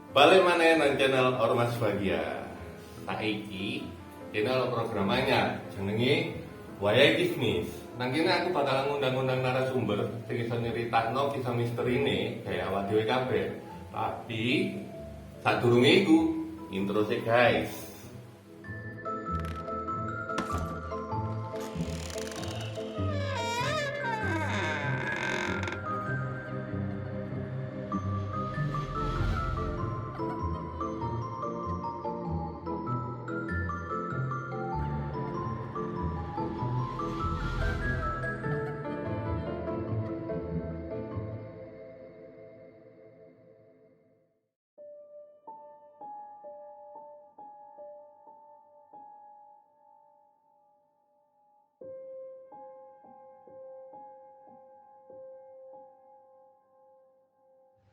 Balik maneh nang channel Ormas Bahagia. Saiki ini ono program anyar jenenge Wayahe Kismis. Nang kene aku bakal ngundang-undang narasumber sing iso nyeritakno kisah misterine kaya awak dhewe kabeh. Tapi sadurunge iku intro sih guys.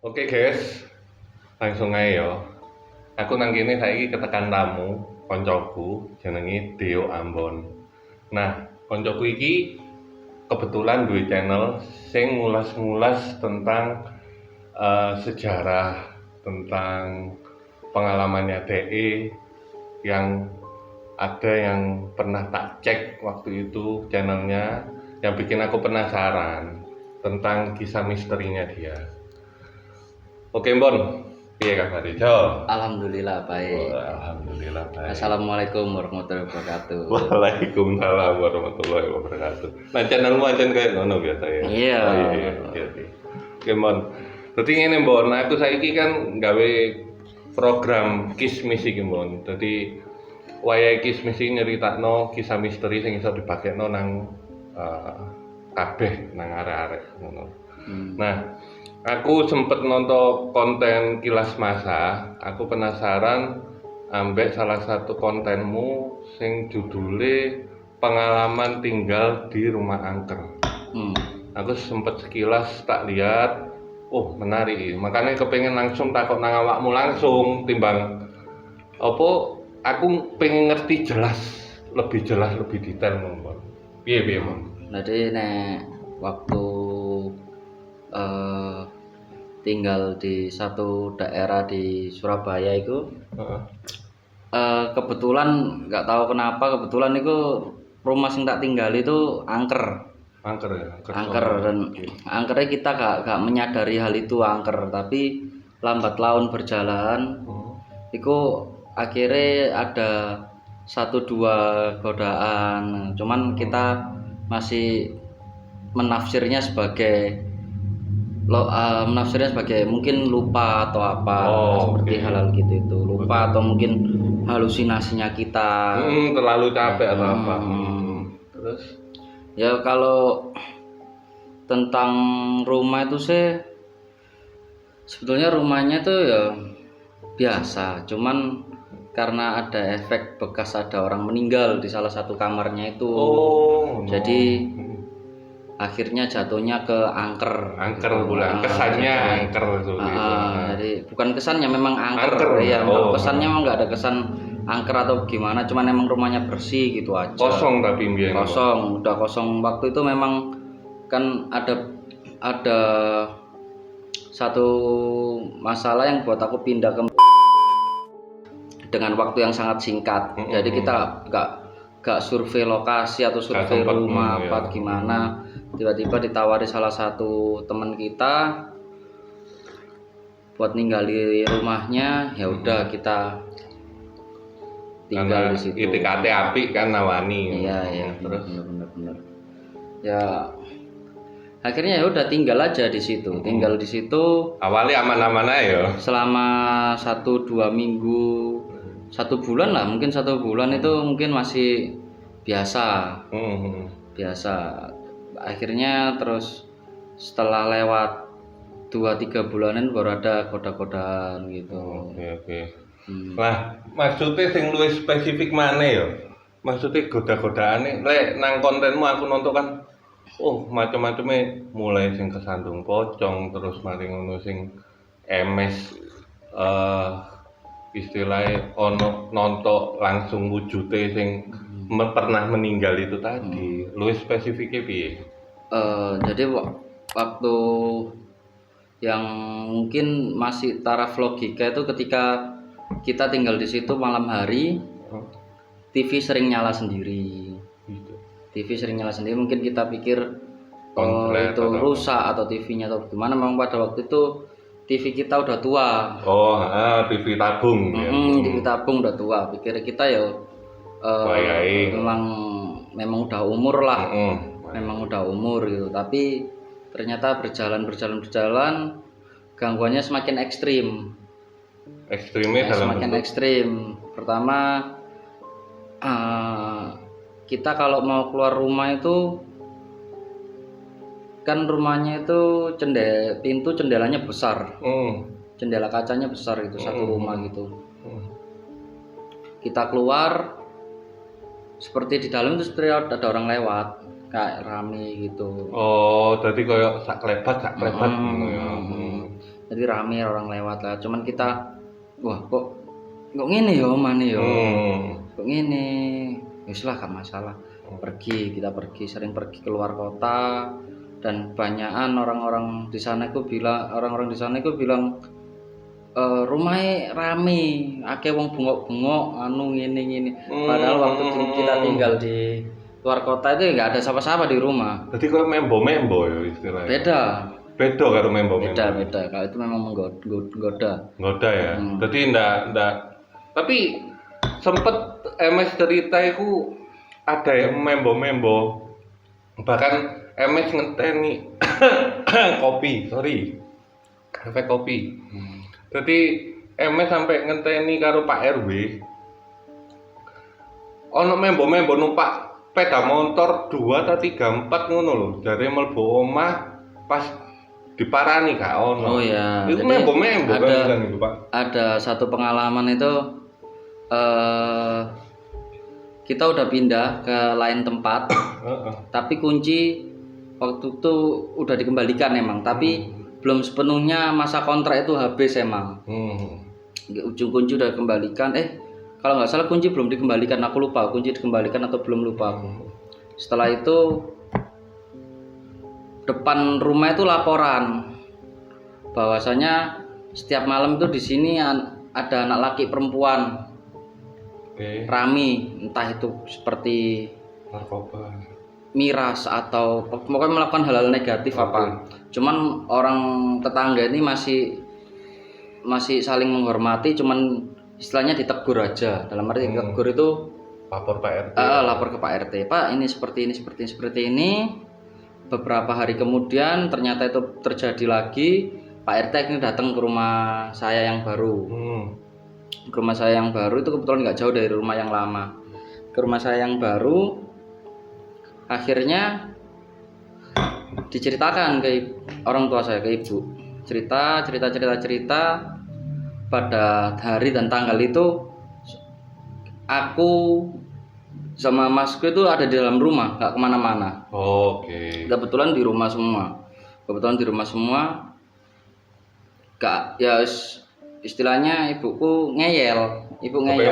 Oke guys, langsung aja ya. Aku nang kene saiki ketekan tamu, koncoku jenenge Deo Ambon. Nah, koncoku iki kebetulan duwe channel sing ngulas-ngulas tentang sejarah, tentang pengalamannya DE yang ada yang pernah tak cek waktu itu channelnya yang bikin aku penasaran tentang kisah misterinya dia. Oke Mbon, piye kabare, Jo? Alhamdulillah baik. Alhamdulillah baik. Assalamualaikum warahmatullahi wabarakatuh. Waalaikumsalam warahmatullahi wabarakatuh. Nah, channelmu ancen kayak ngono biasa ya. Iya. Oh, iya. Oke, Mbon. Dadi ngene, Mbon. Nah, aku saiki kan gawe program Kismis iki, Mbon. Dadi Wayahe Kismis iki nyeritakno kisah misteri sing iso dipakekno nang kabeh nang arek-arek ngono. Nah, aku sempet nonton konten Kilas Masa. Aku penasaran ambek salah satu kontenmu sing judule pengalaman tinggal di rumah angker. Aku sempet sekilas tak lihat, oh menarik. Makanya kepengen langsung takut nang awakmu langsung timbang apa aku pengen ngerti lebih jelas, lebih detail Mbon. Piye Mbon? Jadi nek waktu tinggal di satu daerah di Surabaya itu kebetulan nggak tahu kenapa kebetulan itu rumah yang tak tinggal itu angker ya, dan angkernya kita gak menyadari hal itu angker, tapi lambat laun berjalan itu akhirnya ada 1-2 godaan, cuman kita masih menafsirnya sebagai mungkin lupa atau apa, seperti hal-hal gitu itu lupa atau mungkin halusinasinya kita terlalu capek atau apa. Terus ya kalau tentang rumah itu sih sebetulnya rumahnya tuh ya biasa, cuman karena ada efek bekas ada orang meninggal di salah satu kamarnya itu, jadi akhirnya jatuhnya ke angker bulan kesannya angker itu jadi bukan kesannya memang angker. Ya kesannya memang nggak ada kesan angker atau gimana, cuman emang rumahnya bersih gitu aja, kosong. Tapi udah kosong waktu itu. Memang kan ada satu masalah yang buat aku pindah ke dengan waktu yang sangat singkat. Jadi kita gak survei lokasi atau survei rumah apa gimana, tiba-tiba ditawari salah satu teman kita buat ninggali rumahnya. Ya udah kita tinggal di situ. ITKT apik kan nawani. Iya terus bener. Ya akhirnya ya udah tinggal aja di situ. Tinggal di situ. Awalnya aman-aman aja ya. Selama 1-2 minggu, 1 bulan lah, mungkin 1 bulan itu mungkin masih biasa. Biasa. Akhirnya terus setelah lewat 2-3 bulanan baru ada goda-godaan gitu. Oke. Lah, maksudnya sing luwih spesifik mana ya? Maksudnya goda-godaane lek nang kontenmu aku nonton kan macam-macamnya, mulai sing kesandung pocong, terus mari ngono sing MS istilahnya ono nonton langsung wujudnya sing pernah meninggal itu tadi. Luwih spesifiknya piye? Jadi waktu yang mungkin masih taraf logika itu ketika kita tinggal di situ malam hari, TV sering nyala sendiri. Gitu. TV sering nyala sendiri, mungkin kita pikir Konslet itu atau rusak atau TV-nya atau gimana. Memang pada waktu itu TV kita udah tua. Oh, TV tabung ya. TV tabung udah tua. Pikir kita ya Wayai. memang udah umur lah. Mm-mm. Memang udah umur gitu. Tapi ternyata berjalan gangguannya semakin ekstrim. Ekstrimnya dalam Semakin bentuk ekstrim. Pertama kita kalau mau keluar rumah itu kan rumahnya itu pintu jendelanya besar, jendela kacanya besar gitu, satu rumah gitu. Kita keluar seperti di dalam itu seperti ada orang lewat, kayak rame gitu. Oh, jadi kayak sak klebat gitu ya. Jadi rame orang lewat lah. Cuman kita, wah kok ngene ya omane ya. Kok ngene? Wis lah gak masalah. Kita pergi, sering pergi keluar kota. Dan banyakan orang-orang di sana itu bilang rumahnya rame, akeh wong bengok-bengok anu ngene. Padahal waktu kita tinggal di luar kota itu nggak ada siapa-siapa di rumah. Jadi kalau membo-membo ya istilahnya. Beda karo membo-membo. Beda. Kalau itu memang menggoda. Ngoda ya. Jadi ndak. Tapi sempet MS cerita itu ada yang membo-membo. Bahkan MS ngenteni efek kopi. Jadi MS sampai ngenteni karo Pak RW. Ono membo-membo numpak sepeda motor 2 atau 3 4 ngono lho. Jare mlebu omah pas diparani gak ono. Oh ya. Itu membo-membo kan itu, Pak. Ada satu pengalaman itu kita udah pindah ke lain tempat. Tapi kunci waktu itu udah dikembalikan emang, tapi belum sepenuhnya masa kontrak itu habis emang. Ujung kunci udah dikembalikan. Kalau nggak salah kunci belum dikembalikan, aku lupa kunci dikembalikan atau belum, lupa aku. Setelah itu depan rumah itu laporan bahwasanya setiap malam itu di sini ada anak laki perempuan rame, entah itu seperti narkoba, miras atau pokoknya melakukan hal-hal negatif apa. Cuman orang tetangga ini masih saling menghormati, cuman istilahnya ditegur aja. Dalam arti ditegur itu lapor Pak RT. Lapor ke Pak RT. Pak, ini seperti ini. Beberapa hari kemudian ternyata itu terjadi lagi. Pak RT ini datang ke rumah saya yang baru. Ke rumah saya yang baru itu kebetulan nggak jauh dari rumah yang lama. Ke rumah saya yang baru, akhirnya diceritakan ke orang tua saya, ke ibu. Cerita. Pada hari dan tanggal itu aku sama masku itu ada di dalam rumah, nggak kemana-mana. Oke. Kebetulan di rumah semua. Gak ya istilahnya ibuku ngeyel. Bukan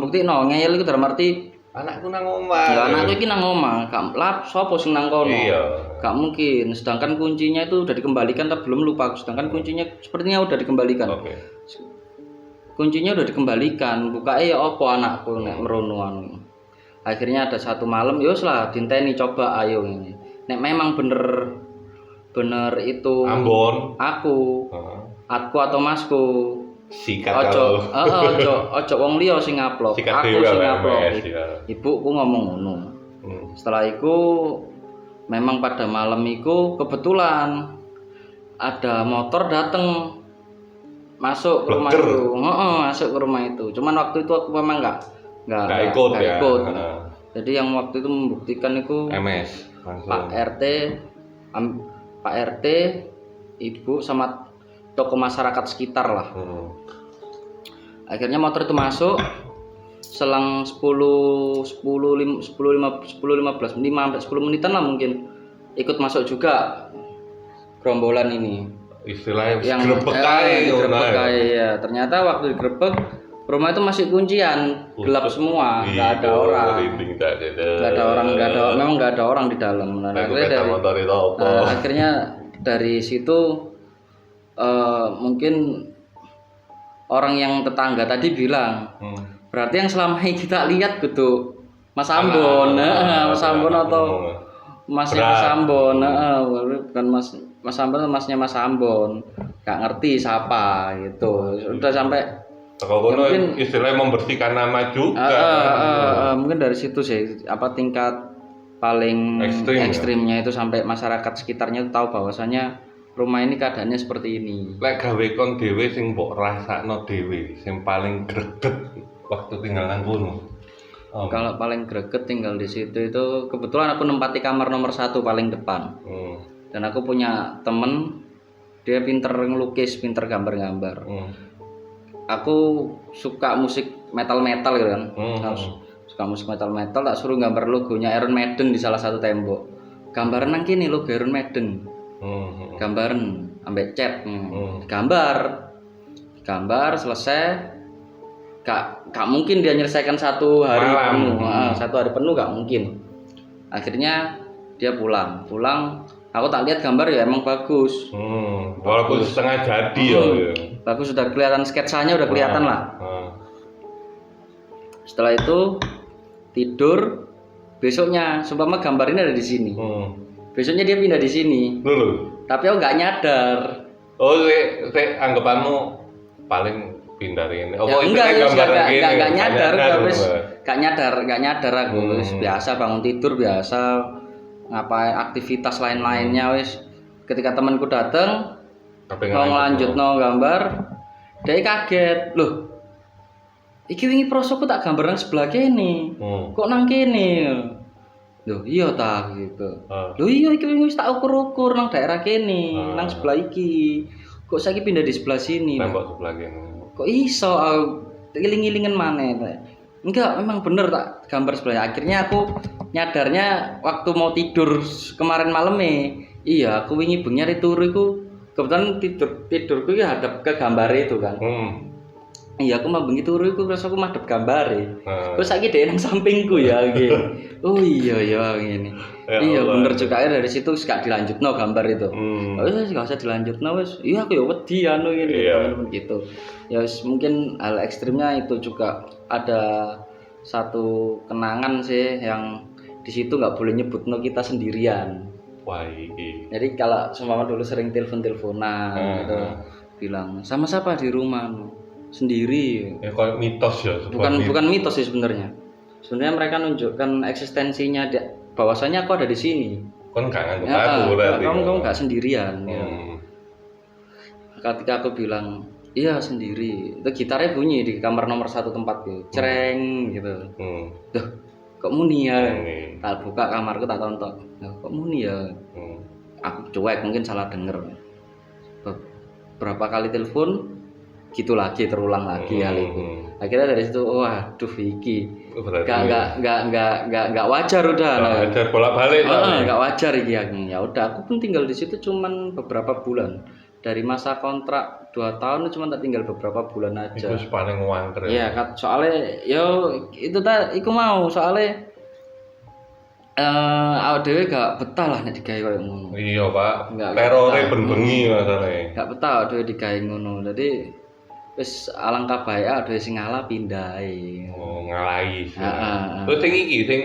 bukti ngeyel itu dalam arti anakku nang omah. Ya anakku iki nang omah, gak lap sapa sing nang kono. Iya. Gak mungkin, sedangkan kuncinya itu udah dikembalikan atau belum, lupa. Sedangkan kuncinya sepertinya udah dikembalikan. Oke. Kuncinya udah dikembalikan, bukae ya apa anakku nek merono anu. Akhirnya ada satu malam, yos lah dinteni coba ayo ini. Nek memang bener itu Ambon. Aku atau masku. Sikat Ojo wong liya sing ngaplok. Aku sing ngaplok. Ibuku ngomong ngono. Setelah itu memang pada malam itu kebetulan ada motor datang masuk ke rumah itu. Masuk ke rumah itu. Cuman waktu itu aku memang enggak ikut. Jadi yang waktu itu membuktikan itu MS langsung. Pak RT, ibu sama toko masyarakat sekitar lah. Akhirnya motor itu masuk, selang 10-15 menit, 10 menitan lah mungkin ikut masuk juga gerombolan ini. Istilahnya yang digerebek ya. Ternyata waktu digerebek rumah itu masih kuncian, gelap semua, nggak ada orang. Memang nggak ada orang di dalam. Akhirnya dari situ mungkin orang yang tetangga tadi bilang, berarti yang selama ini kita lihat gitu Mas Ambon, Mas Ambon atau Masnya Mas Ambon, bukan Mas Ambon, Masnya Mas Ambon, nggak ngerti siapa gitu, udah sampai mungkin istilahnya membersihkan nama juga. Mungkin dari situ sih, apa tingkat paling ekstrimnya itu sampai masyarakat sekitarnya tahu bahwasanya rumah ini keadaannya seperti ini. Lek gawe kon dhewe sing mbok rasakno dhewe, sing paling greget waktu tinggal nang kono. Kalau paling greget tinggal di situ itu kebetulan aku nempati kamar nomor 1 paling depan. Dan aku punya temen, dia pinter ngelukis, pinter gambar-gambar. Aku suka musik metal-metal gitu kan. Suka musik metal-metal, tak suruh gambar logonya Iron Maiden di salah satu tembok. Gambaran nang kene logo Iron Maiden. Gambaran ambek cat. Gambar selesai. Gak mungkin dia nyelesaikan satu hari penuh. Satu hari penuh gak mungkin. Akhirnya dia pulang. Aku tak lihat gambar ya emang bagus. Walaupun setengah jadi ya. Bagus, sudah kelihatan sketsanya, udah kelihatan lah. Setelah itu tidur, besoknya seumpama gambar ini ada di sini. Besoknya dia pindah di sini. Tapi aku nggak nyadar. Oh, anggapanmu paling pindah ini. Oh, ya, nggak nyadar aku. Biasa bangun tidur biasa. Ngapain aktivitas lain-lainnya wis. Ketika temanku datang mau ngelanjutno gambar, dia kaget, loh iki wingi prosoku tak gambar nang sebelah kene, kok nang kene, loh iya ta gitu, loh iya iki wingi wis tak ukur-ukur nang daerah kene, nang sebelah iki, kok saiki pindah di sebelah sini, tembok sebelah kene, kok iso, iling-ilingen maneh, enggak memang bener tak gambar sebelahnya. Akhirnya aku nyadarnya waktu mau tidur kemarin malamnya. Iya, aku wingi bengi hari turu iku kebetulan tidurku ya hadap ke gambar itu kan. Iya, aku mau bengi turu iku terus aku madhep gambare. Terus saiki dhek nang sampingku ya iki. Oh iya ya ngene. Iya bener juga dari situ gak dilanjutno gambar itu. Wis gak usah dilanjutno wis. Iya aku ya wedi anu ngene teman-teman gitu. Ya mungkin hal ekstrimnya itu juga ada satu kenangan sih yang di situ nggak boleh nyebutno kita sendirian. Wah, jadi kalau seumpama dulu sering telepon-teleponan gitu, bilang sama siapa di rumah sendiri. Ya kayak mitos ya. Bukan mitos sih sebenarnya. Sebenarnya mereka nunjukkan eksistensinya bahwasanya aku ada di sini. Kon nggak nganggep aku berarti. Kamu nggak sendirian. Ya. Ketika aku bilang iya sendiri, itu gitarnya bunyi di kamar nomor 1 tempat gitu, cereng gitu. Duh, kok muni ya? Tak buka kamarku tak tonton. Kok muni ya? Aku cuek, mungkin salah denger. Berapa kali telepon, gitu lagi terulang lagi hal itu. Akhirnya dari situ, waduh iki, nggak wajar udah. Wajar bolak-balik. Nggak wajar iki. Ya udah, aku pun tinggal di situ cuman beberapa bulan. Dari masa kontrak 2 tahun cuma tak tinggal beberapa bulan aja. Itu paling wangker. Iya, soalnya itu iku mau soalnya awake dhewe gak betah lah nek digawe koyo ngono. Iya, Pak. Terore bengi masalahe. Gak betah awake dhewe digawe ngono. Dadi wis alangkah bae awake dhewe sing ngalah pindah ae. Oh, ngalahi. Terus sing iki sing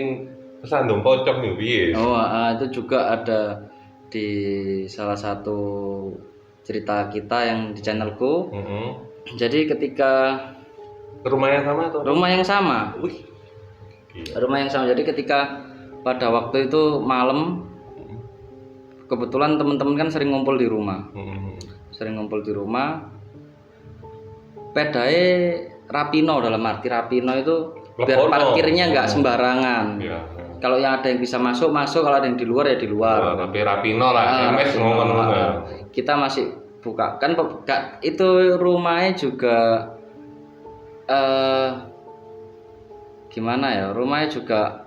pesandung pocong yo piye? Itu juga ada di salah satu cerita kita yang di channelku. Jadi ketika rumah yang sama atau? Rumah yang sama. Rumah yang sama. Jadi ketika pada waktu itu malam, kebetulan teman-teman kan sering ngumpul di rumah. Pedae rapino, dalam arti rapino itu biar parkirnya nggak sembarangan. Kalau yang ada yang bisa masuk, kalau ada yang di luar ya di luar. Tapi rapino lah, MS ngomong. Kita masih buka kan itu rumahnya juga gimana ya? Rumahnya juga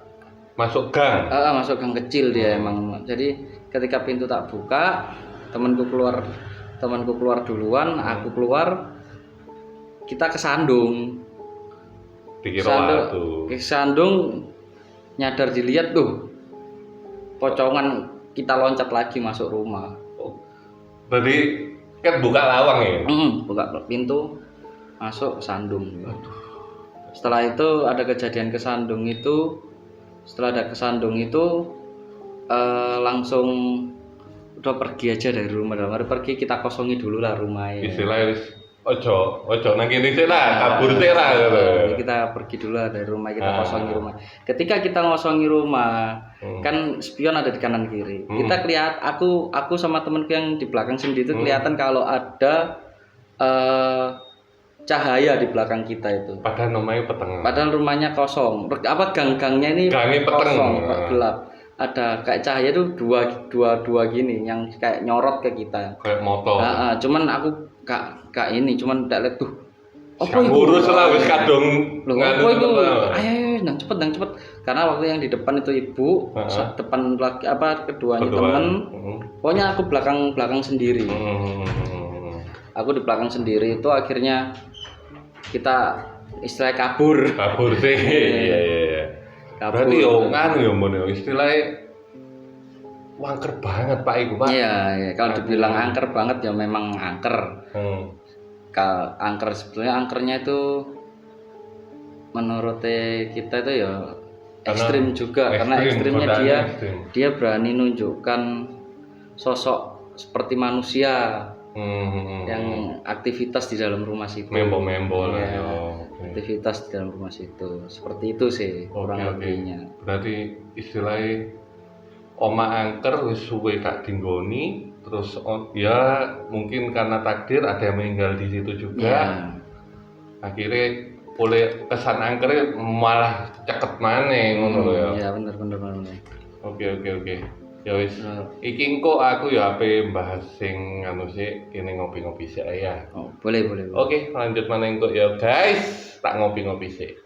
masuk gang. Masuk gang kecil dia emang. Jadi ketika pintu tak buka, temanku keluar duluan, aku keluar. Kita kesandung. Kesandung nyadar dilihat tuh. Pocongan kita loncat lagi masuk rumah. Tadi kan buka lawang ya. Buka pintu, masuk Sandung. Setelah itu ada kejadian ke Sandung itu, langsung udah pergi aja dari rumah. Mari pergi, kita kosongi dulu lah rumahnya. Istilahnya wis ojo nang kene sik lah, kabur sik lah gitu. Kita pergi dulu lah dari rumah, kita kosongi rumah. Ketika kita ngosongi rumah, kan spion ada di kanan kiri. Kita aku sama temanku yang di belakang sendiri itu kelihatan kalau ada cahaya di belakang kita itu. Padahal namanya peteng. Padahal rumahnya kosong. Gangnya ini kosong, gelap. Ada kayak cahaya itu dua gini yang kayak nyorot ke kita. Kayak motor. Cuman aku gak ini, cuman tak lihat tuh. Ngurus lah wis kadung nganu itu. Ayo nang cepet. Karena waktu yang di depan itu ibu, depan lagi keduanya temen. Pokoknya aku belakang sendiri. Aku di belakang sendiri itu akhirnya kita istilahnya kabur sih. Iya. Berarti yo nganu yo mon yo istilahnya wangker banget Pak iku Pak. Iya, kalau dibilang angker banget ya memang angker. Angker sebetulnya angkernya itu menurut kita itu ya ekstrim juga karena ekstrimnya dia berani nunjukkan sosok seperti manusia yang aktivitas di dalam rumah situ. Membo lah ya. Aktivitas di dalam rumah situ. Seperti itu sih kurang lebihnya. Berarti istilahnya oma angker wis suwe kak dinggoni terus ya mungkin karena takdir ada yang meninggal di situ juga. Akhirnya oleh kesan angkernya malah ceket maneh ngono lho ya. Iya bener. Oke. Ya wis. Iki engko aku ya ape bahas sing anu sik kene ngopi-ngopi sik ya. Boleh. Oke, lanjut maneh engko ya guys. Tak ngopi-ngopi sik.